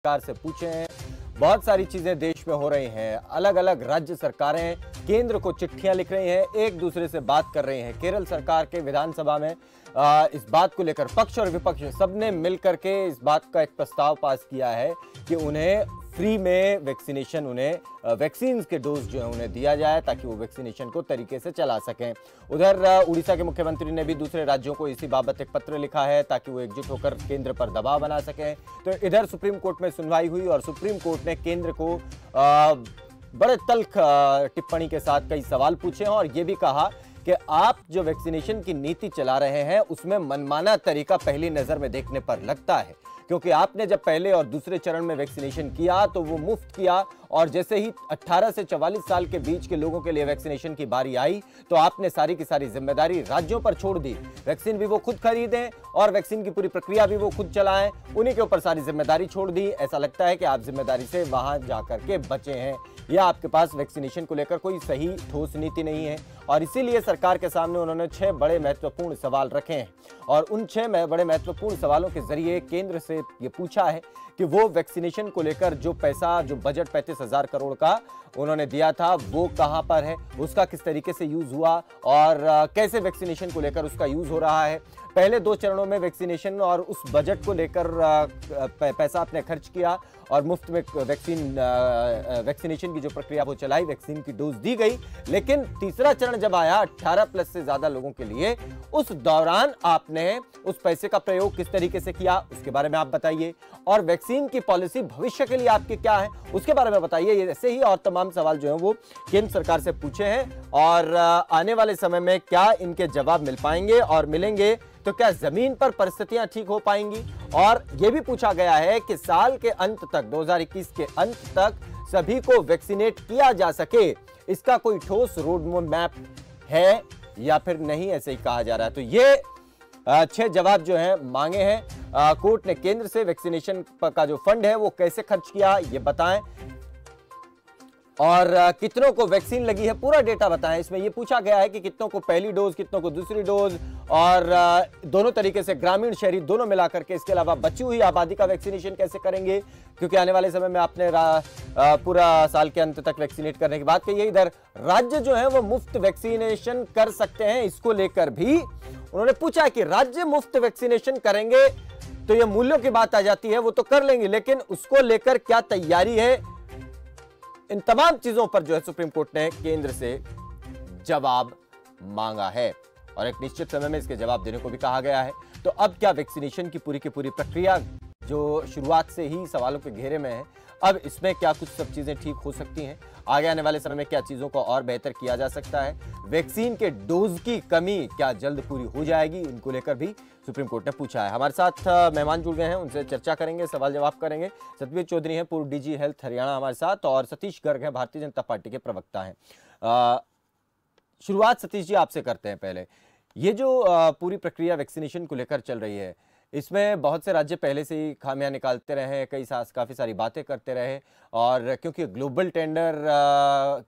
सरकार से पूछे हैं। बहुत सारी चीजें देश में हो रही हैं। अलग अलग राज्य सरकारें केंद्र को चिट्ठियां लिख रही हैं, एक दूसरे से बात कर रही हैं। केरल सरकार के विधानसभा में इस बात को लेकर पक्ष और विपक्ष सबने मिलकर के इस बात का एक प्रस्ताव पास किया है कि उन्हें फ्री में वैक्सीनेशन, उन्हें वैक्सीन के डोज जो है उन्हें दिया जाए ताकि वो वैक्सीनेशन को तरीके से चला सकें। उधर उड़ीसा के मुख्यमंत्री ने भी दूसरे राज्यों को इसी बाबत एक पत्र लिखा है ताकि वो एकजुट होकर केंद्र पर दबाव बना सकें। तो इधर सुप्रीम कोर्ट में सुनवाई हुई और सुप्रीम कोर्ट ने केंद्र को बड़े तल्ख टिप्पणी के साथ कई सवाल पूछे हैं और ये भी कहा कि आप जो वैक्सीनेशन की नीति चला रहे हैं उसमें मनमाना तरीका पहली नजर में देखने पर लगता है, क्योंकि आपने जब पहले और दूसरे चरण में वैक्सीनेशन किया तो वो मुफ्त किया और जैसे ही 18 से 44 साल के बीच के लोगों के लिए वैक्सीनेशन की बारी आई तो आपने सारी की सारी जिम्मेदारी राज्यों पर छोड़ दी। वैक्सीन भी वो खुद खरीदें और वैक्सीन की पूरी प्रक्रिया भी वो खुद चलाएं, उन्हीं के ऊपर सारी जिम्मेदारी छोड़ दी। ऐसा लगता है कि आप जिम्मेदारी से वहां जाकर के बचे हैं या आपके पास वैक्सीनेशन को लेकर कोई सही ठोस नीति नहीं है। और इसीलिए सरकार के सामने उन्होंने 6 बड़े महत्वपूर्ण सवाल रखे हैं और उन 6 बड़े महत्वपूर्ण सवालों के जरिए केंद्र से ये पूछा है कि वो वैक्सीनेशन को लेकर जो पैसा, जो बजट 35,000 करोड़ का उन्होंने दिया था वो कहां पर है, उसका किस तरीके से यूज हुआ और कैसे वैक्सीनेशन को लेकर उसका यूज हो रहा है। पहले 2 चरणों में वैक्सीनेशन और उस बजट को लेकर पैसा आपने खर्च किया और मुफ्त में वैक्सीनेशन की जो प्रक्रिया वो चलाई, वैक्सीन की डोज दी गई। लेकिन तीसरा चरण जब आया 18 प्लस से ज्यादा लोगों के लिए, उस दौरान आपने उस पैसे का प्रयोग किस तरीके से किया उसके बारे में आप बताइए और वैक्सीन की पॉलिसी भविष्य के लिए आपकी क्या है उसके बारे में बताइए। ये ऐसे ही और तमाम सवाल जो हैं वो केंद्र सरकार से पूछे हैं और आने वाले समय में क्या इनके जवाब मिल पाएंगे और मिलेंगे तो क्या जमीन पर परिस्थितियां ठीक हो पाएंगी। और यह भी पूछा गया है कि साल के अंत तक, 2021 के अंत तक सभी को वैक्सीनेट किया जा सके, इसका कोई ठोस रोड मैप है या फिर नहीं, ऐसे ही कहा जा रहा है। तो ये 6 जवाब जो हैं मांगे हैं कोर्ट ने केंद्र से। वैक्सीनेशन का जो फंड है वो कैसे खर्च किया ये बताएं और कितनों को वैक्सीन लगी है पूरा डेटा बताएं। इसमें यह पूछा गया है कि कितनों को पहली डोज, कितनों को दूसरी डोज और दोनों तरीके से ग्रामीण शहरी दोनों मिलाकर के। इसके अलावा बची हुई आबादी का वैक्सीनेशन कैसे करेंगे, क्योंकि आने वाले समय में आपने पूरा साल के अंत तक वैक्सीनेट करने की बात कही है। इधर राज्य जो है वो मुफ्त वैक्सीनेशन कर सकते हैं, इसको लेकर भी उन्होंने पूछा कि राज्य मुफ्त वैक्सीनेशन करेंगे तो यह मूल्यों की बात आ जाती है, वो तो कर लेंगे लेकिन उसको लेकर क्या तैयारी है। इन तमाम चीजों पर जो है सुप्रीम कोर्ट ने केंद्र से जवाब मांगा है और एक निश्चित समय में इसके जवाब देने को भी कहा गया है। तो अब क्या वैक्सीनेशन की पूरी प्रक्रिया जो शुरुआत से ही सवालों के घेरे में है, अब इसमें क्या कुछ सब चीजें ठीक हो सकती हैं, आगे आने वाले समय में क्या चीजों को और बेहतर किया जा सकता है, वैक्सीन के डोज की कमी क्या जल्द पूरी हो जाएगी, इनको लेकर भी सुप्रीम कोर्ट ने पूछा है। हमारे साथ मेहमान जुड़ गए हैं, उनसे चर्चा करेंगे, सवाल जवाब करेंगे। सतवीर चौधरी हैं, पूर्व डीजी हेल्थ हरियाणा हमारे साथ, और सतीश गर्ग हैं, भारतीय जनता पार्टी के प्रवक्ता हैं। शुरुआत सतीश जी आपसे करते हैं। पहले ये जो पूरी प्रक्रिया वैक्सीनेशन को लेकर चल रही है, इसमें बहुत से राज्य पहले से ही खामियां निकालते रहे हैं, काफ़ी सारी बातें करते रहे और क्योंकि ग्लोबल टेंडर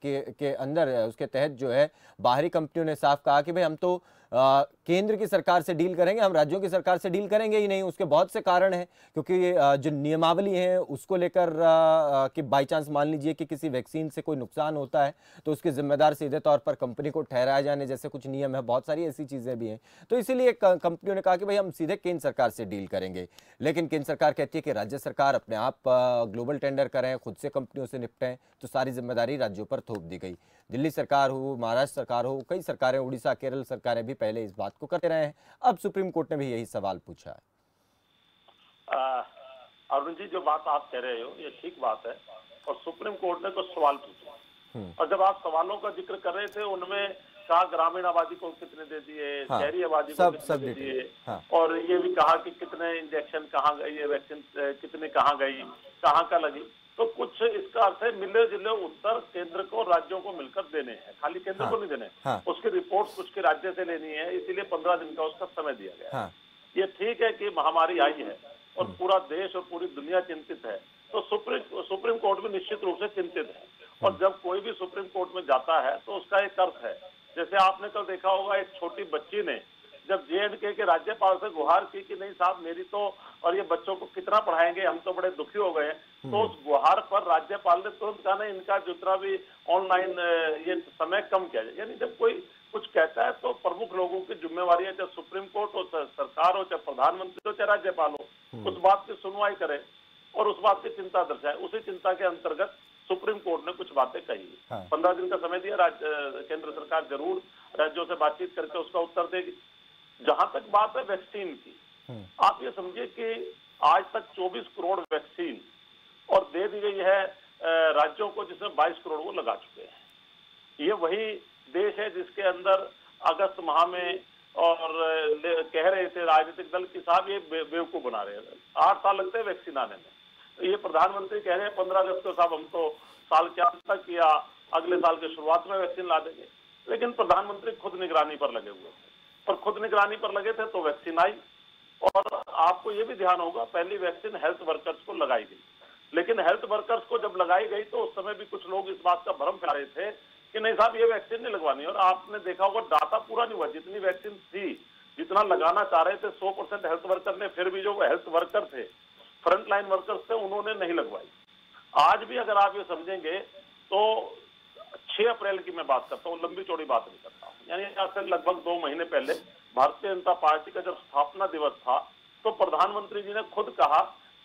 के अंदर उसके तहत जो है बाहरी कंपनियों ने साफ कहा कि भाई हम तो केंद्र की सरकार से डील करेंगे, हम राज्यों की सरकार से डील करेंगे ही नहीं। उसके बहुत से कारण हैं, क्योंकि जो नियमावली है उसको लेकर कि बाई चांस मान लीजिए कि किसी वैक्सीन से कोई नुकसान होता है तो उसके जिम्मेदार सीधे तौर पर कंपनी को ठहराया जाने जैसे कुछ नियम है, बहुत सारी ऐसी चीज़ें भी हैं। तो इसीलिए कंपनियों ने कहा कि भाई हम सीधे केंद्र सरकार से डील करेंगे, लेकिन केंद्र सरकार कहती है कि राज्य सरकार अपने आप ग्लोबल टेंडर करें, खुद से कंपनियों से निपटें, तो सारी जिम्मेदारी राज्यों पर थोप दी गई। दिल्ली सरकार हो, महाराष्ट्र सरकार हो, कई सरकारें, उड़ीसा, केरल सरकारें भी पहले इस बात को करते रहे हैं। अब सुप्रीम कोर्ट ने भी यही सवाल पूछा है। अरुण जी, जो बात आप कह रहे हो ये ठीक बात है और सुप्रीम कोर्ट ने कुछ सवाल पूछे और जब आप सवालों का जिक्र कर रहे थे उनमें कहा ग्रामीण आबादी को कितने दे दिए, शहरी आबादी को कितने दे दिए और ये भी कहा कि कितने इंजेक्शन कहाँ गई, ये वैक्सीन कितने कहाँ गई, कहाँ का लगी। तो कुछ इसका अर्थ है मिले जुले उत्तर केंद्र को राज्यों को मिलकर देने हैं, खाली केंद्र को नहीं देने। उसकी रिपोर्ट कुछ के राज्य से लेनी है, इसीलिए 15 दिन का उसका समय दिया गया। ये ठीक है कि महामारी आई है और पूरा देश और पूरी दुनिया चिंतित है, तो सुप्रीम कोर्ट भी निश्चित रूप से चिंतित है। और जब कोई भी सुप्रीम कोर्ट में जाता है तो उसका एक अर्थ है। जैसे आपने कल देखा होगा, एक छोटी बच्ची ने जब जे.एंड.के के राज्यपाल से गुहार की कि नहीं साहब मेरी तो, और ये बच्चों को कितना पढ़ाएंगे, हम तो बड़े दुखी हो गए हैं, तो उस गुहार पर राज्यपाल ने तुरंत कहा नहीं, इनका जितना भी ऑनलाइन ये समय कम किया जाए। यानी जब कोई कुछ कहता है तो प्रमुख लोगों की जिम्मेवारी है, चाहे सुप्रीम कोर्ट हो, चाहे सरकार हो, चाहे प्रधानमंत्री हो, चाहे राज्यपाल हो, उस बात की सुनवाई करे और उस बात की चिंता दर्शाए। उसी चिंता के अंतर्गत सुप्रीम कोर्ट ने कुछ बातें कही। 15 दिन का समय दिया, केंद्र सरकार जरूर राज्यों से बातचीत करके उसका उत्तर देगी। जहां तक बात है वैक्सीन की, आप ये समझिए कि आज तक 24 करोड़ वैक्सीन और दे दी गई है राज्यों को, जिसमें 22 करोड़ वो लगा चुके हैं। ये वही देश है जिसके अंदर अगस्त माह में और कह रहे थे राजनीतिक दल की साहब ये बेवकूफ बना रहे हैं, 8 साल लगते हैं वैक्सीन आने में। ये प्रधानमंत्री कह रहे हैं 15 अगस्त को साहब हम तो साल के अंत तक या अगले साल की शुरुआत में वैक्सीन ला देंगे। लेकिन प्रधानमंत्री खुद निगरानी पर लगे हुए थे, और खुद निगरानी पर लगे थे तो वैक्सीन आई। और आपको ये भी ध्यान होगा, पहली वैक्सीन हेल्थ वर्कर्स को लगाई गई, लेकिन हेल्थ वर्कर्स को जब लगाई गई तो उस समय भी कुछ लोग इस बात का भ्रम फैला रहे थे कि नहीं साहब ये वैक्सीन नहीं लगवानी। और आपने देखा होगा डाटा पूरा नहीं हुआ, जितनी वैक्सीन थी, जितना लगाना चाह रहे थे 100% हेल्थ वर्कर ने, फिर भी जो हेल्थ वर्कर थे, फ्रंट लाइन वर्कर्स थे, उन्होंने नहीं लगवाई। आज भी अगर आप ये समझेंगे तो 6 अप्रैल की मैं बात करता हूँ, लंबी चौड़ी बात नहीं करता हूँ, यानी आज से लगभग 2 महीने पहले भारतीय जनता पार्टी का जब स्थापना दिवस था तो प्रधानमंत्री जी ने खुद कहा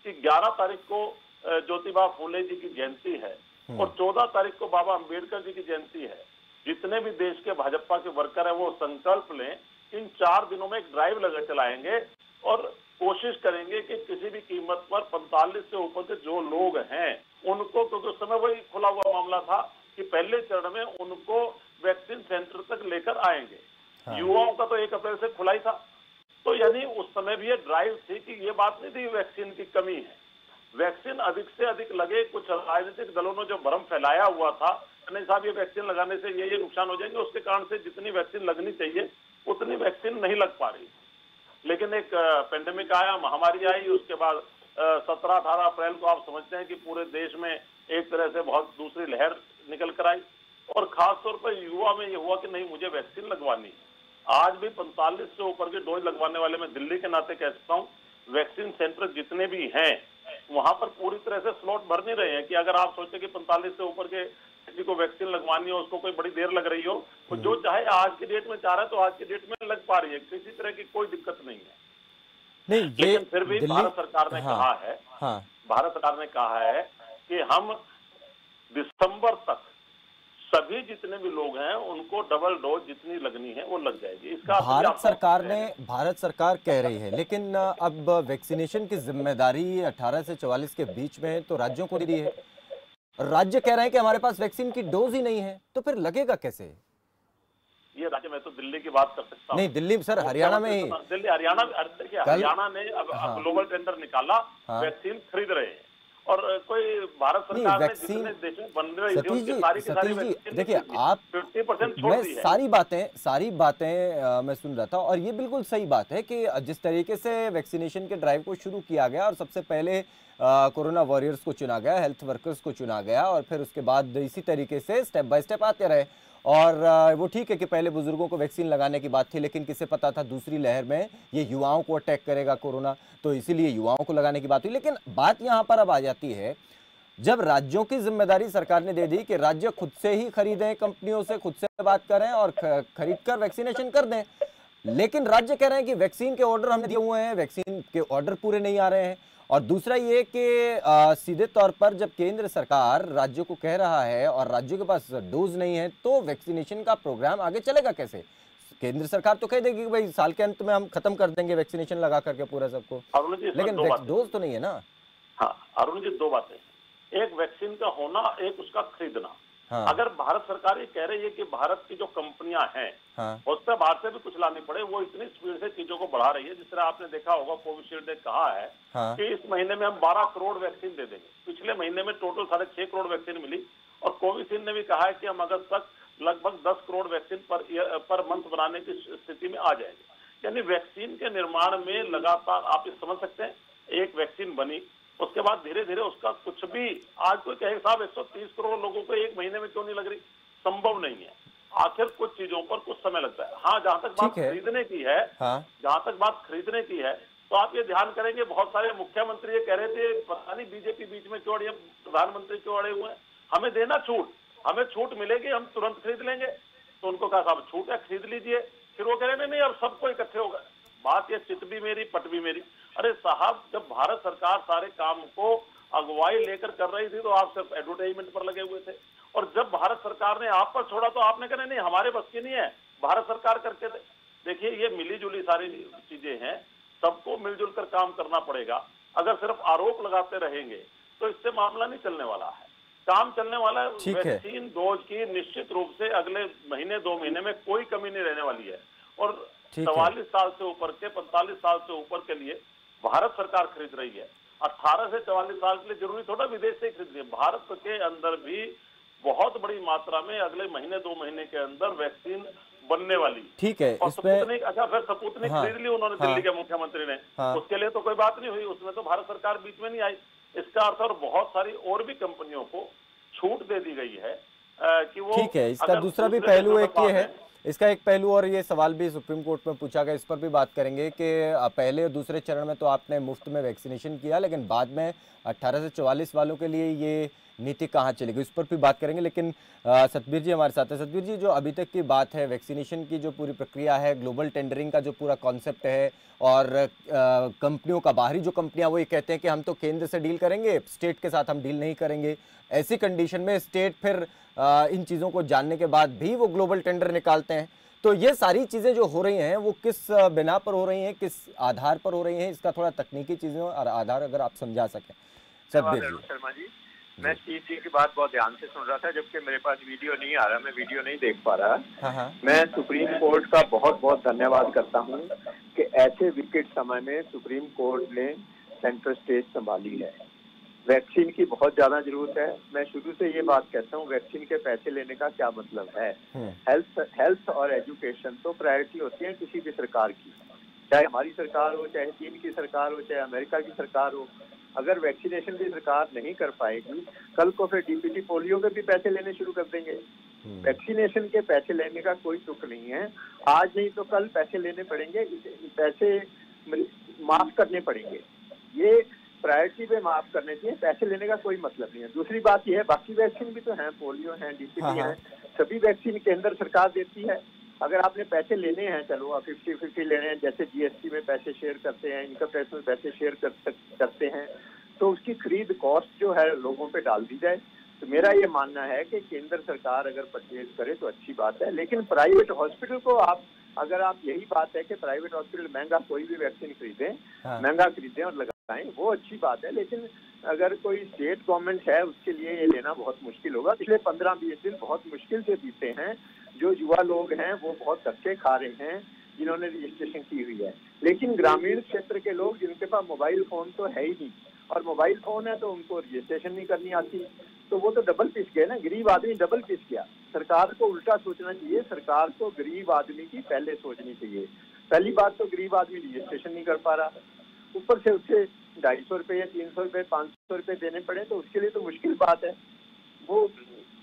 कि 11 तारीख को ज्योतिबा फूले जी की जयंती है और 14 तारीख को बाबा अंबेडकर जी की जयंती है। जितने भी देश के भाजपा के वर्कर हैं वो संकल्प लें, इन 4 दिनों में एक ड्राइव लगा चलाएंगे और कोशिश करेंगे कि किसी भी कीमत पर 45 से ऊपर के जो लोग हैं उनको, क्योंकि उस समय वही खुला हुआ मामला था कि पहले चरण में उनको वैक्सीन सेंटर तक लेकर आएंगे। युवाओं का तो 1 अप्रैल से खुला ही था। तो यानी उस समय भी ये ड्राइव थी कि ये बात नहीं थी वैक्सीन की कमी है, वैक्सीन अधिक से अधिक लगे। कुछ राजनीतिक दलों ने जो भ्रम फैलाया हुआ था, नहीं साहब ये वैक्सीन लगाने से ये नुकसान हो जाएंगे, उसके कारण से जितनी वैक्सीन लगनी चाहिए उतनी वैक्सीन नहीं लग पा रही। लेकिन एक पेंडेमिक आया, महामारी आई, उसके बाद 17-18 अप्रैल को आप समझते हैं कि पूरे देश में एक तरह से बहुत दूसरी लहर निकल कर आई और खासतौर पर युवा में ये हुआ कि नहीं मुझे वैक्सीन लगवानी है। आज भी 45 से ऊपर के डोज लगवाने वाले, मैं दिल्ली के नाते कह सकता हूँ, वैक्सीन सेंटर जितने भी हैं वहां पर पूरी तरह से स्लॉट भर नहीं रहे हैं कि अगर आप सोचे कि 45 से ऊपर के किसी को वैक्सीन लगवानी हो, उसको कोई बड़ी देर लग रही हो, तो जो चाहे आज की डेट में चाह रहा है तो आज की डेट में लग पा रही है, किसी तरह की कोई दिक्कत नहीं है। नहीं, लेकिन फिर भी भारत सरकार ने कहा है, भारत सरकार ने कहा है कि हम दिसंबर तक सभी जितने भी लोग हैं उनको डबल डोज जितनी लगनी है वो लग जाएगी। इसका भारत सरकार कह रही है, लेकिन अब वैक्सीनेशन की जिम्मेदारी 18 से 44 के बीच में तो राज्यों को दी है। राज्य कह रहे हैं कि हमारे पास वैक्सीन की डोज ही नहीं है, तो फिर लगेगा कैसे? ये राज्य, मैं तो दिल्ली की बात कर सकता हूँ। नहीं, दिल्ली सर, हरियाणा में ही, दिल्ली हरियाणा, देखिए हरियाणा ने अब ग्लोबल टेंडर निकाला, वैक्सीन खरीद रहे हैं और कोई भारत सरकार ने जितने देश में बन रही थी उनकी सारी वैक्सीन, देखिए आप 50% छोड़ दी है। सारी बातें मैं सुन रहा था और ये बिल्कुल सही बात है कि जिस तरीके से वैक्सीनेशन के ड्राइव को शुरू किया गया और सबसे पहले कोरोना वॉरियर्स को चुना गया, हेल्थ वर्कर्स को चुना गया और फिर उसके बाद इसी तरीके से स्टेप बाय स्टेप आते रहे। और वो ठीक है कि पहले बुजुर्गों को वैक्सीन लगाने की बात थी, लेकिन किसे पता था दूसरी लहर में ये युवाओं को अटैक करेगा कोरोना, तो इसीलिए युवाओं को लगाने की बात हुई। लेकिन बात यहाँ पर अब आ जाती है, जब राज्यों की जिम्मेदारी सरकार ने दे दी कि राज्य खुद से ही खरीदें, कंपनियों से खुद से बात करें और खरीद कर वैक्सीनेशन कर दें, लेकिन राज्य कह रहे हैं कि वैक्सीन के ऑर्डर हमने दिए हुए हैं, वैक्सीन के ऑर्डर पूरे नहीं आ रहे हैं। और दूसरा ये कि सीधे तौर पर जब केंद्र सरकार राज्यों को कह रहा है और राज्यों के पास डोज नहीं है, तो वैक्सीनेशन का प्रोग्राम आगे चलेगा कैसे? केंद्र सरकार तो कह देगी कि भाई साल के अंत में हम खत्म कर देंगे वैक्सीनेशन लगा करके पूरा सबको, लेकिन डोज तो नहीं है ना। हाँ अरुण जी, 2 बातें, एक वैक्सीन का होना, एक उसका खरीदना। अगर भारत सरकार ये कह रही है कि भारत की जो कंपनियां हैं उससे बाहर से भी कुछ लानी पड़े, वो इतनी स्पीड से चीजों को बढ़ा रही है। जिस तरह आपने देखा होगा कोविशील्ड ने कहा है कि इस महीने में हम 12 करोड़ वैक्सीन दे देंगे। पिछले महीने में टोटल 6.5 करोड़ वैक्सीन मिली और कोविशील्ड ने भी कहा है कि हम अगस्त तक लगभग 10 करोड़ वैक्सीन पर मंथ बनाने की स्थिति में आ जाएंगे। यानी वैक्सीन के निर्माण में लगातार, आप ये समझ सकते हैं, एक वैक्सीन बनी, उसके बाद धीरे धीरे उसका कुछ भी, आज कोई कहे साहब 130 करोड़ लोगों को 1 महीने में क्यों नहीं लग रही, संभव नहीं है। आखिर कुछ चीजों पर कुछ समय लगता है। हाँ, जहां तक बात खरीदने की है, हाँ। जहां तक बात खरीदने की है, तो आप ये ध्यान करेंगे बहुत सारे मुख्यमंत्री ये कह रहे थे, पता नहीं बीजेपी बीच में क्यों अड़े, प्रधानमंत्री क्यों अड़े हुए हैं, हमें देना छूट, हमें छूट मिलेगी, हम तुरंत खरीद लेंगे। तो उनको कहा साहब छूट है, खरीद लीजिए। फिर वो कह रहे नहीं अब सबको इकट्ठे होगा। बात ये चित भी मेरी पट भी मेरी। अरे साहब, जब भारत सरकार सारे काम को अगुवाई लेकर कर रही थी तो आप सिर्फ एडवर्टाइजमेंट पर लगे हुए थे, और जब भारत सरकार ने आप पर छोड़ा तो आपने कहा नहीं हमारे बस की नहीं है, भारत सरकार करके दे। देखिए, ये मिली जुली सारी चीजें हैं, सबको मिलजुल कर काम करना पड़ेगा। अगर सिर्फ आरोप लगाते रहेंगे तो इससे मामला नहीं चलने वाला है। काम चलने वाला है। वैक्सीन डोज की निश्चित रूप से अगले महीने 2 महीने में कोई कमी नहीं रहने वाली है, और 44 साल से ऊपर के 45 साल से ऊपर के लिए भारत सरकार खरीद रही है। 18 से 44 साल के लिए जरूरी थोड़ा विदेश से खरीद रही है, भारत के अंदर भी बहुत बड़ी मात्रा में अगले महीने 2 महीने के अंदर वैक्सीन बनने वाली। ठीक है, और स्पुतनिक, अच्छा फिर स्पुतनिक खरीद ली उन्होंने, दिल्ली के मुख्यमंत्री ने, उसके लिए तो कोई बात नहीं हुई, उसमें तो भारत सरकार बीच में नहीं आई। इसका अर्थ और बहुत सारी और भी कंपनियों को छूट दे दी गई है कि वो, ठीक है। इसका दूसरा भी पहलू एक ये है, इसका एक पहलू और ये सवाल भी सुप्रीम कोर्ट में पूछा गया, इस पर भी बात करेंगे कि पहले और दूसरे चरण में तो आपने मुफ्त में वैक्सीनेशन किया, लेकिन बाद में 18 से 44 वालों के लिए ये नीति कहाँ चलेगी, उस पर भी बात करेंगे। लेकिन सतबीर जी हमारे साथ है। सतबीर जी, जो अभी तक की बात है वैक्सीनेशन की, जो पूरी प्रक्रिया है, ग्लोबल टेंडरिंग का जो पूरा कॉन्सेप्ट है, और कंपनियों का, बाहरी जो कंपनियां वो ये कहते हैं कि हम तो केंद्र से डील करेंगे, स्टेट के साथ हम डील नहीं करेंगे। ऐसी कंडीशन में स्टेट फिर इन चीज़ों को जानने के बाद भी वो ग्लोबल टेंडर निकालते हैं। तो ये सारी चीज़ें जो हो रही हैं वो किस बिना पर हो रही हैं, किस आधार पर हो रही हैं, इसका थोड़ा तकनीकी चीज़ें और आधार अगर आप समझा सकें। सतबीर जी। शर्मा जी, मैं स्टीव जी की बात बहुत ध्यान से सुन रहा था, जबकि मेरे पास वीडियो नहीं आ रहा, मैं वीडियो नहीं देख पा रहा। हाँ। मैं सुप्रीम कोर्ट का बहुत बहुत धन्यवाद करता हूँ कि ऐसे विकट समय में सुप्रीम कोर्ट ने सेंट्रल स्टेज संभाली है। वैक्सीन की बहुत ज्यादा जरूरत है। मैं शुरू से ये बात कहता हूँ, वैक्सीन के पैसे लेने का क्या मतलब है। हेल्थ और एजुकेशन तो प्रायोरिटी होती है किसी भी सरकार की, चाहे हमारी सरकार हो, चाहे चीन की सरकार हो, चाहे अमेरिका की सरकार हो। अगर वैक्सीनेशन की सरकार नहीं कर पाएगी, कल को फिर डीपीटी पोलियो के भी पैसे लेने शुरू कर देंगे। वैक्सीनेशन के पैसे लेने का कोई तुक नहीं है। आज नहीं तो कल पैसे लेने पड़ेंगे, पैसे माफ करने पड़ेंगे। ये प्रायोरिटी पे माफ करने चाहिए, पैसे लेने का कोई मतलब नहीं है। दूसरी बात यह है, बाकी वैक्सीन भी तो हैं, पोलियो है, डीपीटी है, सभी वैक्सीन केंद्र सरकार देती है। अगर आपने पैसे लेने हैं, चलो 50-50 लेने हैं, जैसे जीएसटी में पैसे शेयर करते हैं, इनकम टैक्स में पैसे शेयर करते हैं, तो उसकी खरीद कॉस्ट जो है लोगों पे डाल दी जाए। तो मेरा ये मानना है कि केंद्र सरकार अगर परचेज करे तो अच्छी बात है, लेकिन प्राइवेट हॉस्पिटल को अगर आप यही बात है कि प्राइवेट हॉस्पिटल महंगा कोई भी वैक्सीन खरीदें, महंगा खरीदें और लगाएं, वो अच्छी बात है। लेकिन अगर कोई स्टेट गवर्नमेंट है, उसके लिए ये लेना बहुत मुश्किल होगा। पिछले 15-20 दिन बहुत मुश्किल से बीते हैं। जो युवा लोग हैं वो बहुत धक्के खा रहे हैं जिन्होंने रजिस्ट्रेशन की हुई है। लेकिन ग्रामीण क्षेत्र के लोग जिनके पास मोबाइल फोन तो है ही नहीं, और मोबाइल फोन है तो उनको रजिस्ट्रेशन नहीं करनी आती, तो वो तो डबल पिस गए ना। गरीब आदमी डबल पिस गया। सरकार को उल्टा सोचना चाहिए। सरकार को गरीब आदमी की पहले सोचनी चाहिए। पहली बात तो गरीब आदमी रजिस्ट्रेशन नहीं कर पा रहा, ऊपर से उसे 250 रुपये या 300 रुपये 500 रुपये देने पड़े, तो उसके लिए तो मुश्किल बात है। वो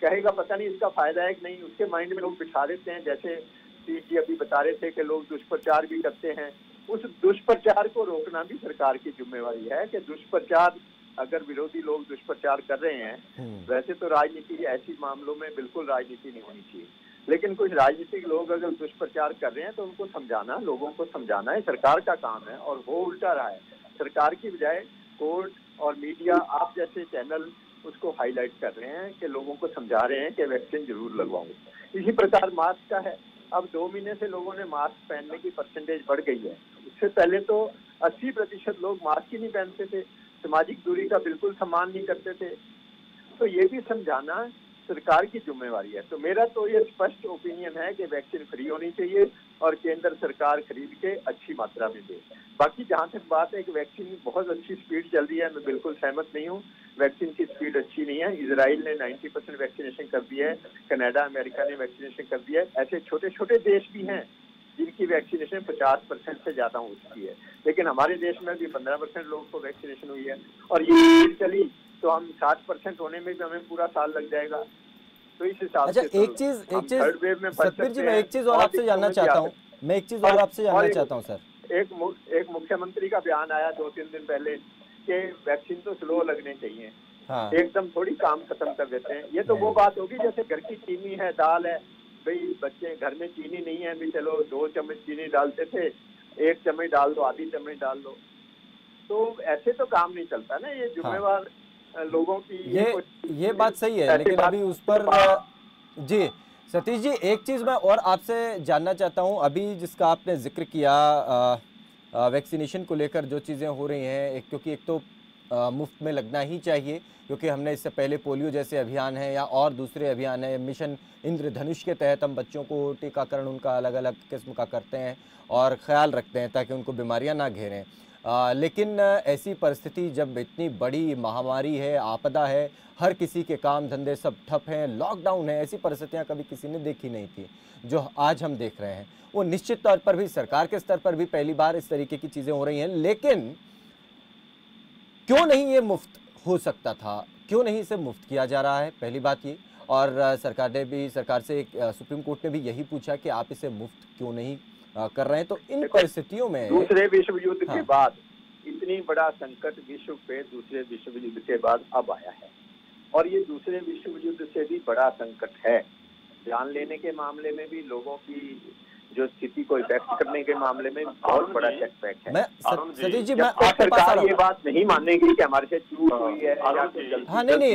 कहेगा पता नहीं इसका फायदा है कि नहीं, उसके माइंड में लोग बिठा देते हैं। जैसे स्टीव जी अभी बता रहे थे कि लोग दुष्प्रचार भी करते हैं, उस दुष्प्रचार को रोकना भी सरकार की जिम्मेवारी है। कि दुष्प्रचार, अगर विरोधी लोग दुष्प्रचार कर रहे हैं, वैसे तो राजनीति ऐसी मामलों में बिल्कुल राजनीति नहीं होनी चाहिए, लेकिन कुछ राजनीतिक लोग अगर दुष्प्रचार कर रहे हैं तो उनको समझाना, लोगों को समझाना है सरकार का काम है, और वो उल्टा रहा है। सरकार की बजाय कोर्ट और मीडिया, आप जैसे चैनल उसको हाईलाइट कर रहे हैं कि लोगों को समझा रहे हैं कि वैक्सीन जरूर लगवाओ। इसी प्रकार मास्क का है। अब 2 महीने से लोगों ने मास्क पहनने की परसेंटेज बढ़ गई है। इससे पहले तो 80% लोग मास्क ही नहीं पहनते थे, सामाजिक दूरी का बिल्कुल सम्मान नहीं करते थे। तो ये भी समझाना सरकार की जिम्मेवारी है। तो मेरा तो ये स्पष्ट ओपिनियन है कि वैक्सीन फ्री होनी चाहिए और केंद्र सरकार खरीद के अच्छी मात्रा में दे। बाकी जहाँ तक बात है कि वैक्सीन बहुत अच्छी स्पीड चल रही है, मैं बिल्कुल सहमत नहीं हूँ। वैक्सीन की स्पीड अच्छी नहीं है। इजराइल ने 90% वैक्सीनेशन कर दिया है, कनाडा, अमेरिका ने वैक्सीनेशन कर दिया है। ऐसे छोटे छोटे देश भी हैं जिनकी वैक्सीनेशन 50% से ज्यादा हो चुकी है, लेकिन हमारे देश में भी 15% लोगों को वैक्सीनेशन हुई है। और ये स्पीड चली तो हम 60% होने में भी हमें पूरा साल लग जाएगा। तो इस हिसाब अच्छा, से एक चीज थर्ड वेव में फंस सतबीर जी, सकते मैं हैं एक चीज और आपसे जानना चाहता हूँ, मैं एक चीज और आपसे जानना चाहता हूँ सर। एक मुख्यमंत्री का बयान आया 2-3 दिन पहले कि वैक्सीन तो स्लो लगने चाहिए, हाँ, एकदम थोड़ी काम खत्म कर देते हैं। ये तो वो बात होगी जैसे घर की चीनी है, दाल है, भाई बच्चे घर में चीनी नहीं है, भी चलो 2 चम्मच चीनी डालते थे, 1 चम्मच डाल दो, आधी चम्मच डाल दो, तो ऐसे तो काम नहीं चलता ना। ये जिम्मेवार लोगों की ये बात सही है, लेकिन अभी उस पर जी सतीश जी, एक चीज मैं और आपसे जानना चाहता हूं। अभी जिसका आपने जिक्र किया वैक्सीनेशन को लेकर जो चीज़ें हो रही हैं, क्योंकि एक तो मुफ्त में लगना ही चाहिए, क्योंकि हमने इससे पहले पोलियो जैसे अभियान है या और दूसरे अभियान है, मिशन इंद्रधनुष के तहत हम बच्चों को टीकाकरण उनका अलग अलग किस्म का करते हैं और ख्याल रखते हैं ताकि उनको बीमारियां ना घेरें। लेकिन ऐसी परिस्थिति जब इतनी बड़ी महामारी है, आपदा है, हर किसी के काम धंधे सब ठप हैं, लॉकडाउन है, ऐसी परिस्थितियां कभी किसी ने देखी नहीं थी जो आज हम देख रहे हैं। वो निश्चित तौर पर भी सरकार के स्तर पर भी पहली बार इस तरीके की चीज़ें हो रही हैं, लेकिन क्यों नहीं ये मुफ्त हो सकता था? क्यों नहीं इसे मुफ्त किया जा रहा है? पहली बात ये। और सरकार से सुप्रीम कोर्ट ने भी यही पूछा कि आप इसे मुफ्त क्यों नहीं कर रहे हैं। तो इन परिस्थितियों में दूसरे विश्व युद्ध के बाद इतनी बड़ा संकट विश्व पे दूसरे विश्व युद्ध के बाद अब आया है, और ये दूसरे विश्व युद्ध से भी बड़ा संकट है। जान लेने के मामले में भी, लोगों की जो स्थिति को इफेक्ट करने के मामले में बहुत बड़ा सेटबैक है। सतीश जी, मैं आपके पास आ रहा हूं। ये बात नहीं मानेगी कि हमारे से चूक हुई है या गलती। हाँ, नहीं,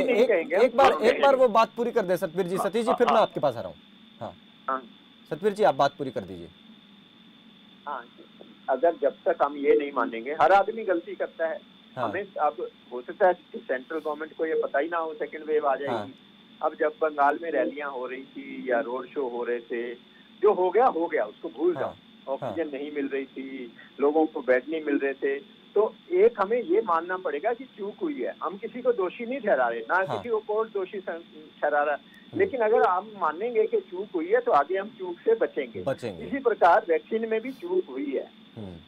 एक बार वो बात पूरी कर दे सतबीर जी। सतीश जी, फिर मैं आपके पास आ रहा हूँ। हाँ, सतबीर जी, आप बात पूरी कर दीजिए। हाँ, अगर जब तक हम ये नहीं मानेंगे, हर आदमी गलती करता है। हमें अब हो सकता है कि सेंट्रल गवर्नमेंट को ये पता ही ना हो सेकंड वेव आ जाएगी। अब जब बंगाल में रैलियां हो रही थी या रोड शो हो रहे थे, जो हो गया उसको भूल जाओ। ऑक्सीजन नहीं मिल रही थी, लोगों को बेड नहीं मिल रहे थे, तो एक हमें ये मानना पड़ेगा कि चूक हुई है। हम किसी को दोषी नहीं ठहरा रहे, ना किसी को कोर्ट दोषी ठहरा रहा, लेकिन अगर हम मानेंगे कि चूक हुई है तो आगे हम चूक से बचेंगे। इसी प्रकार वैक्सीन में भी चूक हुई है,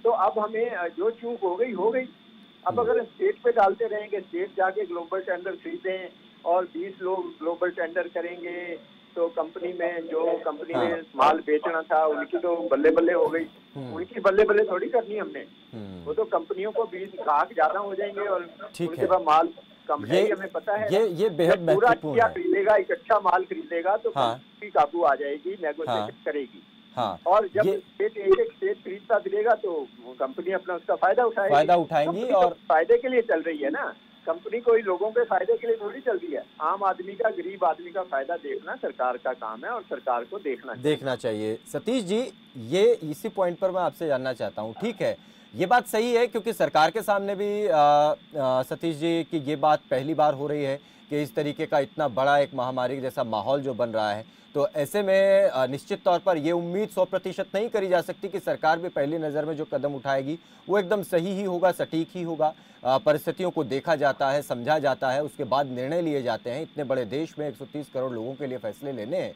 तो अब हमें जो चूक हो गई। अब अगर स्टेट पे डालते रहेंगे, स्टेट जाके ग्लोबल टेंडर खरीदें और 20 लोग ग्लोबल टेंडर करेंगे, तो कंपनी में माल बेचना था उनकी तो बल्ले बल्ले हो गई। उनकी बल्ले बल्ले थोड़ी करनी हमने, वो तो कंपनियों को 20 ग्राहक ज्यादा हो जाएंगे और उनके पास माल कम है, हमें पता है। ये बेहद महत्वपूर्ण है। खरीदेगा, इकट्ठा माल खरीदेगा तो कंपनी काबू आ जाएगी, नेगोशिएट करेगी। और जब एक स्टेट खरीदता दिलेगा तो कंपनी अपना उसका फायदा उठाएंगी और फायदे के लिए चल रही है ना। कंपनी कोई लोगों के फायदे के लिए थोड़ी चल रही है। आम आदमी का, गरीब आदमी का फायदा देखना सरकार का काम है और सरकार को देखना चाहिए। सतीश जी, ये इसी पॉइंट पर मैं आपसे जानना चाहता हूँ। ठीक है, ये बात सही है, क्योंकि सरकार के सामने भी सतीश जी कि ये बात पहली बार हो रही है कि इस तरीके का इतना बड़ा एक महामारी जैसा माहौल जो बन रहा है, तो ऐसे में निश्चित तौर पर ये उम्मीद 100% नहीं करी जा सकती कि सरकार भी पहली नज़र में जो कदम उठाएगी वो एकदम सही ही होगा, सटीक ही होगा। परिस्थितियों को देखा जाता है, समझा जाता है, उसके बाद निर्णय लिए जाते हैं। इतने बड़े देश में 130 करोड़ लोगों के लिए फैसले लेने हैं,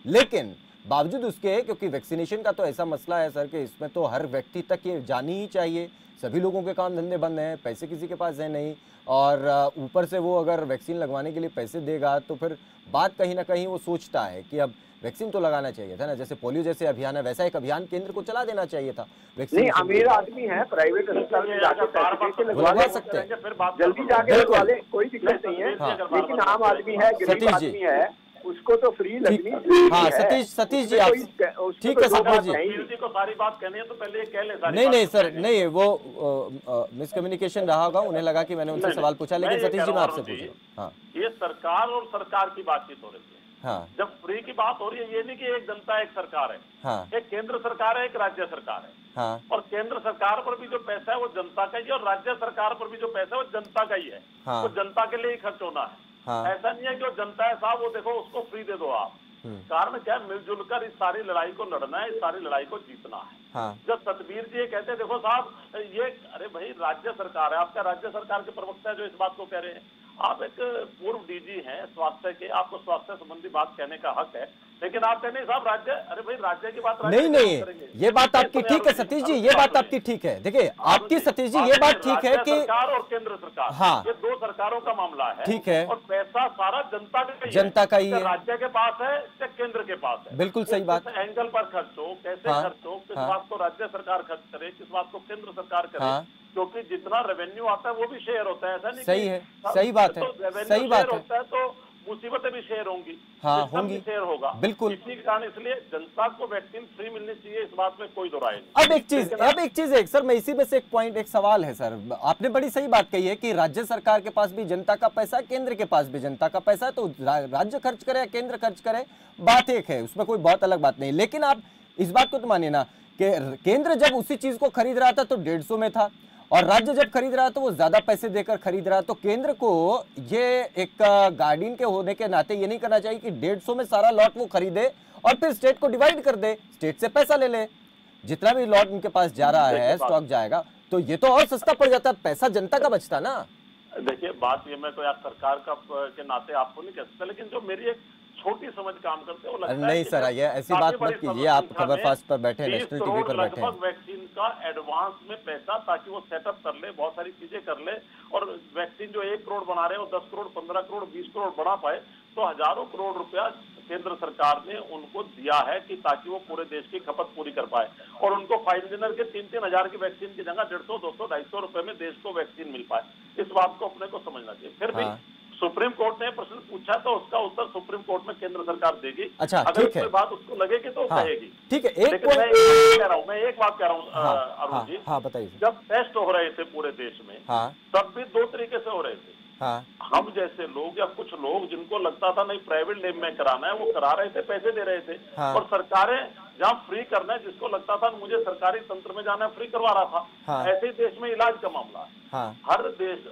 लेकिन बावजूद उसके, क्योंकि वैक्सीनेशन का तो ऐसा मसला है सर कि इसमें तो हर व्यक्ति तक ये जानी ही चाहिए। सभी लोगों के काम धंधे बंद हैं, पैसे किसी के पास है नहीं, और ऊपर से वो अगर वैक्सीन लगवाने के लिए पैसे देगा तो फिर बात कहीं ना कहीं वो सोचता है कि अब वैक्सीन तो लगाना चाहिए था ना। जैसे पोलियो जैसे अभियान है, वैसा एक अभियान केंद्र को चला देना चाहिए था। नहीं, अमीर आदमी है, प्राइवेट अस्पताल में जाके लगवा सकते हैं, जल्दी जाके लगवा ले, कोई दिक्कत नहीं है। लेकिन आम आदमी है, गरीब आदमी है, उसको तो फ्री लगनी। हाँ, सतीश जी, आप ठीक है सतीश जी को सारी बात कहनी है तो पहले ये कह ले। नहीं सर, नहीं, वो मिसकम्युनिकेशन रहा होगा, उन्हें लगा कि मैंने उनसे सवाल पूछा, लेकिन सतीश जी मैं आपसे पूछ रहा हूँ। ये सरकार और सरकार की बातचीत हो रही है। हाँ, जब फ्री की बात हो रही है, ये नहीं कि एक जनता एक सरकार है। हाँ, एक केंद्र सरकार है, एक राज्य सरकार है। हाँ, और केंद्र सरकार पर भी जो पैसा है वो जनता का ही है, और राज्य सरकार पर भी जो पैसा है वो जनता का ही है। हाँ, वो जनता के लिए ही खर्च होना है। हाँ, ऐसा नहीं है कि वो जनता है साहब, वो देखो उसको फ्री दे दो आप। कारण क्या है, मिलजुल कर इस सारी लड़ाई को लड़ना है, इस सारी लड़ाई को जीतना है। हाँ, जब सतबीर जी ये कहते हैं, देखो साहब ये, अरे भाई राज्य सरकार है, आपका राज्य सरकार के प्रवक्ता है जो इस बात को कह रहे हैं। आप एक पूर्व डीजी हैं स्वास्थ्य के, आपको स्वास्थ्य संबंधी बात कहने का हक है, लेकिन आप कहने साहब राज्य, अरे भाई राज्य की बात नहीं, ये बात आपकी ठीक है सतीश जी, ये बात आपकी ठीक है। देखिए आपकी सतीश जी ये बात ठीक है कि सरकार और केंद्र सरकार, हाँ, ये दो सरकारों का मामला है, ठीक है, और पैसा सारा जनता का ही है, राज्य के पास है या केंद्र के पास है। बिल्कुल सही बात। एंगल पर खर्च हो, कैसे खर्च हो, किस बात को राज्य सरकार खर्च करे, किस बात को केंद्र सरकार करे, क्योंकि जितना रेवेन्यू आता है वो भी शेयर होता है, ऐसा नहीं। सही है, सही बात है, सही बात है, तो मुसीबतें भी शेयर होंगी, हाँ होंगी, शेयर होगा, बिल्कुल। इसी के कारण इसलिए जनता को वैक्सीन फ्री मिलनी चाहिए, इस बात में कोई दो राय नहीं। अब एक चीज है सर, मैं इसी में से एक पॉइंट, एक सवाल है सर, आपने बड़ी सही बात कही है कि राज्य सरकार के पास भी जनता का पैसा है, केंद्र के पास भी जनता का पैसा है, तो राज्य खर्च करे या केंद्र खर्च करे, बात एक है, उसमें कोई बहुत अलग बात नहीं। लेकिन आप इस बात को तो मानिए ना कि केंद्र जब उसी चीज को खरीद रहा था तो 150 में था, और राज्य जब खरीद रहा तो वो ज्यादा पैसे देकर खरीद रहा। तो केंद्र को ये एक गार्डियन के होने के नाते ये नहीं करना चाहिए कि 150 में सारा लॉट वो खरीदे और फिर स्टेट को डिवाइड कर दे, स्टेट से पैसा ले ले, जितना भी लॉट उनके पास जा रहा है, स्टॉक जाएगा, तो ये तो और सस्ता पड़ जाता, पैसा जनता का बचता ना। देखिए बात ये, मैं तो यार सरकार का के नाते आपको नहीं कह सकता, लेकिन जो मेरी एक छोटी समझ काम करते हैं वो लगता नहीं सर, ये ऐसी बात मत कीजिए, आप खबर फास्ट पर बैठे, नेशनल टीवी पर बैठे हैं। वैक्सीन का एडवांस में पैसा, ताकि वो सेटअप कर ले, बहुत सारी चीजें कर ले, और वैक्सीन जो 1 करोड़ बना रहे हैं वो 10 करोड़ 15 करोड़ 20 करोड़ बढ़ा पाए, तो हजारों करोड़ रुपया केंद्र सरकार ने उनको दिया है कि ताकि वो पूरे देश की खपत पूरी कर पाए, और उनको फाइजर के 3-3 हजार की वैक्सीन की जगह 150, 200, 250 रुपए में देश को वैक्सीन मिल पाए। इस बात को अपने को समझना चाहिए। फिर भी सुप्रीम कोर्ट ने प्रश्न पूछा तो उसका उत्तर सुप्रीम कोर्ट में केंद्र सरकार देगी। अच्छा, अगर कोई बात उसको लगेगी तो कहेगी। ठीक है, मैं एक बात कह रहा हूँ अरुण जी, बताइए। जब टेस्ट हो रहे थे पूरे देश में, तब भी 2 तरीके से हो रहे थे। हम जैसे लोग या कुछ लोग जिनको लगता था नहीं प्राइवेट लैब में कराना है, वो करा रहे थे, पैसे दे रहे थे, और सरकारें जहाँ फ्री करना है, जिसको लगता था मुझे सरकारी तंत्र में जाना है, फ्री करवा रहा था। ऐसे ही देश में इलाज का मामला है।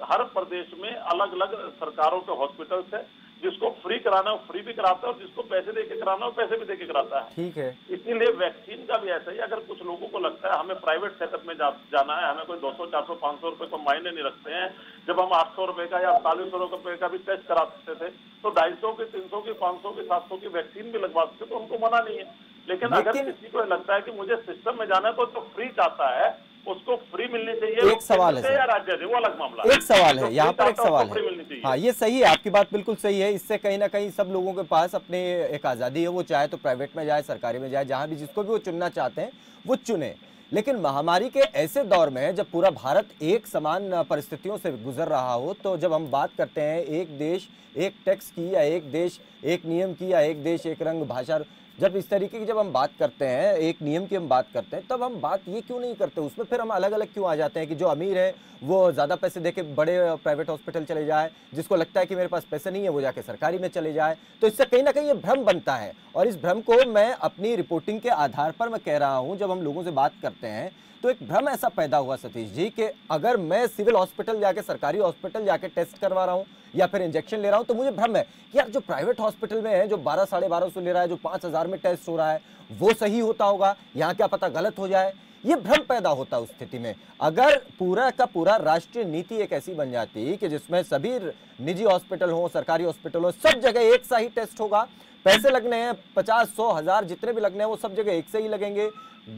हर प्रदेश में अलग अलग सरकारों के हॉस्पिटल्स है, जिसको फ्री कराना है वो फ्री भी कराता है, और जिसको पैसे देके कराना है वो पैसे भी देके कराता है। ठीक है, इसीलिए वैक्सीन का भी ऐसा ही, अगर कुछ लोगों को लगता है हमें प्राइवेट सेटअप में जाना है, हमें कोई 200, 400, 500 रुपए को मायने नहीं रखते हैं। जब हम 800 रुपए का या 4800 रुपए का भी टेस्ट कराते थे, तो 250 की, 300 की, 500 की, 700 की वैक्सीन भी लगवा सकते, तो हमको मना नहीं है। लेकिन अगर किसी को लगता है कि मुझे सिस्टम में जाना है, तो जो फ्री चाहता है उसको फ्री मिलनी चाहिए। एक सवाल है या राज्य से, वो अलग मामला है। एक सवाल है यहाँ पर, एक सवाल है। हाँ, ये सही है, आपकी बात बिल्कुल सही है। इससे कहीं ना कहीं सब लोगों के पास अपने एक आजादी है, वो चाहे तो प्राइवेट में जाए, सरकारी में जाए, जहां भी जिसको भी वो चुनना चाहते हैं वो चुने। लेकिन महामारी के ऐसे दौर में जब पूरा भारत एक समान परिस्थितियों से गुजर रहा हो, तो जब हम बात करते हैं एक देश एक टैक्स की, या एक देश एक नियम की, या एक देश एक रंग भाषा, जब इस तरीके की जब हम बात करते हैं, एक नियम की हम बात करते हैं, तब हम बात ये क्यों नहीं करते, उसमें फिर हम अलग अलग क्यों आ जाते हैं कि जो अमीर है वो ज़्यादा पैसे देके बड़े प्राइवेट हॉस्पिटल चले जाए, जिसको लगता है कि मेरे पास पैसे नहीं है वो जाके सरकारी में चले जाए। तो इससे कहीं ना कहीं ये भ्रम बनता है, और इस भ्रम को मैं अपनी रिपोर्टिंग के आधार पर मैं कह रहा हूँ। जब हम लोगों से बात करते हैं तो एक भ्रम ऐसा पैदा हुआ सतीश जी कि अगर मैं सिविल हॉस्पिटल जाके, सरकारी हॉस्पिटल जाके टेस्ट करवा रहा हूँ या फिर इंजेक्शन ले रहा हूं, तो मुझे भ्रम है कि यार जो प्राइवेट हॉस्पिटल में है, जो 12, 1250 ले रहा है, जो 5000 में टेस्ट हो रहा है, वो सही होता होगा, यहाँ क्या पता गलत हो जाए। ये भ्रम पैदा होता उस स्थिति में। अगर पूरा का पूरा राष्ट्रीय नीति एक ऐसी बन जाती कि जिसमें सभी निजी हॉस्पिटल हो, सरकारी हॉस्पिटल हो, सब जगह एक सा ही टेस्ट होगा, पैसे लगने हैं 50, 100, 1000 जितने भी लगने हैं वो सब जगह एक से ही लगेंगे।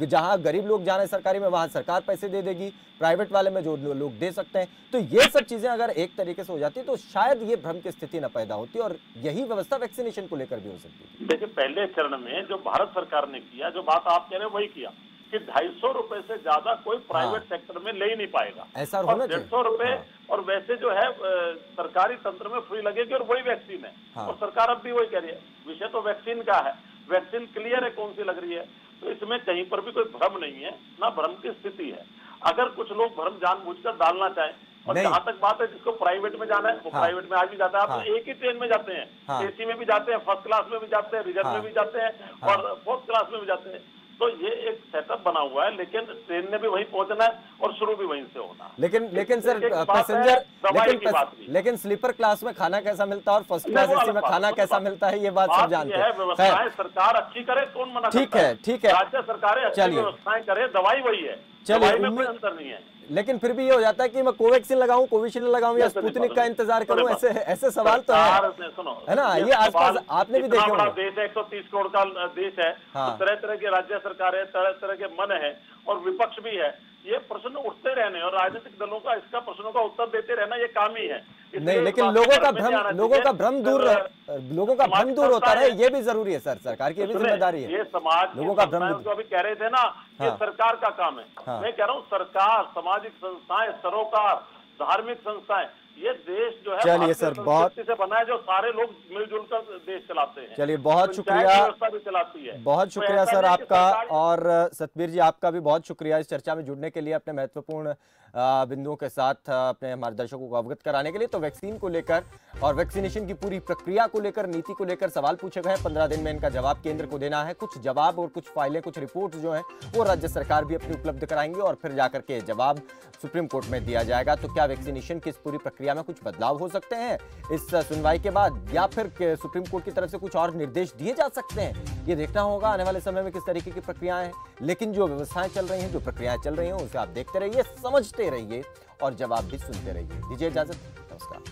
जहां गरीब लोग जाना है सरकारी में, वहां सरकार पैसे दे देगी, प्राइवेट वाले में जो लोग दे सकते हैं। तो ये सब चीजें अगर एक तरीके से हो जाती तो शायद ये भ्रम की स्थिति न पैदा होती, और यही व्यवस्था वैक्सीनेशन को लेकर भी हो सकती है। देखिए पहले चरण में जो भारत सरकार ने किया, जो बात आप कह रहे हैं वही किया कि 250 रुपए से ज्यादा कोई प्राइवेट सेक्टर में ले ही नहीं पाएगा, ऐसा होना चाहिए। 150 रुपए और वैसे जो है सरकारी तंत्र में फ्री लगेगी, और वही वैक्सीन है। और सरकार अब भी वही कह रही है, विषय तो वैक्सीन का है, वैक्सीन क्लियर है कौन सी लग रही है, तो इसमें कहीं पर भी कोई भ्रम नहीं है, ना भ्रम की स्थिति है। अगर कुछ लोग भ्रम जानबूझकर डालना चाहें, और जहाँ तक बात है जिसको प्राइवेट में जाना है वो प्राइवेट में आज भी जाता है। आप तो एक ही ट्रेन में जाते हैं, एसी में भी जाते हैं, फर्स्ट क्लास में भी जाते हैं, रिजर्व में भी जाते हैं, और फोर्थ क्लास में भी जाते हैं। तो ये एक सेटअप बना हुआ है, लेकिन ट्रेन ने भी वहीं पहुंचना है और शुरू भी वहीं से होना है। लेकिन सर पैसेंजर, लेकिन स्लीपर क्लास में खाना कैसा मिलता है और फर्स्ट क्लास एसी में खाना कैसा मिलता है, ये बात सब जानते हैं। व्यवस्थाएं सरकार अच्छी करे, कौन मना करता है? ठीक है, राज्य सरकारें अच्छी व्यवस्थाएं करे, दवाई वही है। चलिए, दवाई में कोई अंतर नहीं है। लेकिन फिर भी ये हो जाता है कि मैं कोवैक्सीन लगाऊं, कोविशील्ड लगाऊं या स्पुतनिक का इंतजार करूं, ऐसे सवाल तो है, सुनो, है ना? ये आसपास आपने भी देखे बड़ा होंगे। देश है, 130 करोड़ का देश है, हाँ। तरह तरह की राज्य सरकारें, तरह तरह के मन है और विपक्ष भी है। ये प्रश्न उठते रहने और राजनीतिक दलों का इसका प्रश्नों का उत्तर देते रहना ये काम ही है। नहीं, लेकिन लोगों का भ्रम दूर होता रहे, ये भी जरूरी है सर, सरकार की ये भी जिम्मेदारी है। ये समाज लोगों का भ्रम जो अभी कह रहे थे ना, ये सरकार का काम है। मैं कह रहा हूँ सरकार, सामाजिक संस्थाएं, सरोकार, धार्मिक संस्थाएं, ये देश जो है चलिए सर, बहुत से बना है, जो सारे लोग मिलजुल कर देश चलाते हैं। चलिए, बहुत शुक्रिया, व्यवस्था भी चलाती है। बहुत शुक्रिया सर आपका, और सतबीर जी आपका भी बहुत शुक्रिया इस चर्चा में जुड़ने के लिए, अपने महत्वपूर्ण बिंदुओं के साथ अपने हमारे दर्शकों को अवगत कराने के लिए। तो वैक्सीन को लेकर और वैक्सीनेशन की पूरी प्रक्रिया को लेकर, नीति को लेकर सवाल पूछे गए। 15 दिन में इनका जवाब केंद्र को देना है। कुछ जवाब और कुछ फाइलें, कुछ रिपोर्ट जो है वो राज्य सरकार भी अपनी उपलब्ध कराएंगे और फिर जाकर के जवाब सुप्रीम कोर्ट में दिया जाएगा। तो क्या वैक्सीनेशन की इस पूरी प्रक्रिया में कुछ बदलाव हो सकते हैं इस सुनवाई के बाद, या फिर सुप्रीम कोर्ट की तरफ से कुछ और निर्देश दिए जा सकते हैं, ये देखना होगा आने वाले समय में किस तरीके की प्रक्रियाएं हैं। लेकिन जो व्यवस्थाएं चल रही हैं, जो प्रक्रियाएं चल रही हैं, उसे आप देखते रहिए, समझते रहिए और जवाब भी सुनते रहिए। दीजिए इजाजत, नमस्कार।